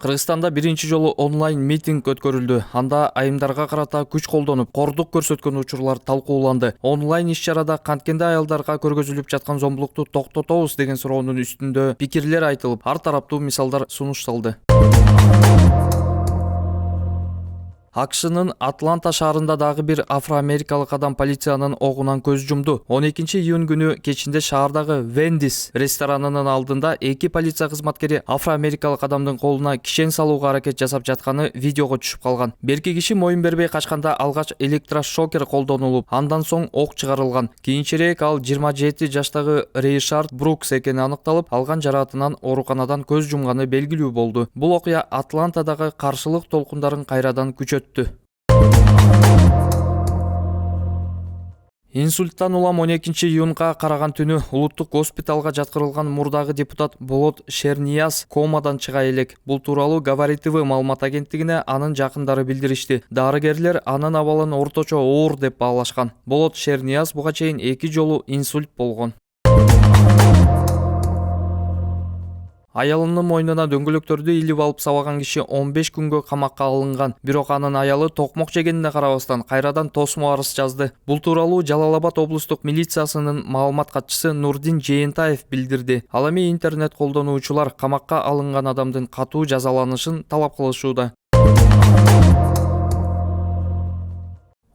Кыргызстанда биринчи жолу онлайн митинг өткөрүлдү. Анда айымдарга карата күч колдонуп, кордук көрсөткөн учурлар талкууланды. Онлайн иш-чарада канткенде аялдарга көргөзүлүп жаткан зомбулукту токтотобуз деген суроонун үстүндө пикирлер айтылып, ар тараптуу мисалдар сунушталды. АКШнын Атланта шаарында дагы бир афро-америкалык адам полициянын огунан көз жумду. 12-июнь күнү кечинде шаардагы Wendy's ресторанынын алдында эки полиция кызматкери афро-америкалык адамдын колуна кишен салууга аракет жасап жатканы видеого түшүп калган. Берки киши моюн бербей качканда алгач электрошокер колдонулуп, андан соң ок чыгарылган. Кийинчерээк ал 27 жаштагы Рейшард Брукс экени аныкталып, алган жараатынан ооруканадан көз жумганы белгилүү болду. Бул окуя Атлантадагы каршылык толкундарын кайрадан күчөттү. Инсульттан улам 12-июнга караган түнү улуттук госпиталга жаткырылган мурдагы депутат Болот Шернияз комадан чыга элек. Бул тууралуу Говори ТВ маалымат агенттигине анын жакындары билдиришти. Дарыгерлер анын абалын орточо оор деп баалашкан. Болот Шернияз буга чейин 2 жолу инсульт болгон. Аялынын мойнуна дөңгөлөктөрдү илип алып сабаган киши 15 күнгө камакка алынган. Бирок анын аялы токмок жегенине карабастан кайрадан тосмо арыз жазды. Бул тууралуу Жалал Абад облустук милициясынын маалымат катчысы Нурдин Жээнтаев билдирди. Ал эми интернет колдонуучулар камакка алынган адамдын катуу жазаланышын талап кылышууда.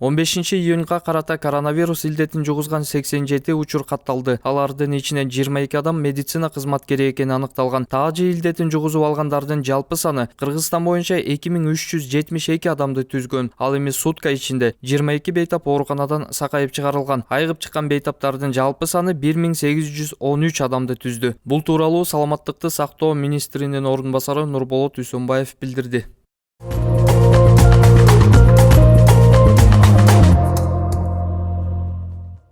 15-июнга карата коронавирус илдетин жугузган 87 учур катталды. Алардын ичинен 22 адам медицина кызматкери экени аныкталган. Таажы илдетин жугузуп алгандардын жалпы саны Кыргызстан боюнча 2372 адамды түзгөн. Ал эми сутка ичинде 22 бейтап ооруканадан сакайып чыгарылган. Айыгып чыккан бейтаптардын жалпы саны 1813 адамды түздү. Бул тууралуу Саламаттыкты сактоо министринин орун басары Нурболот Үсөнбаев билдирди.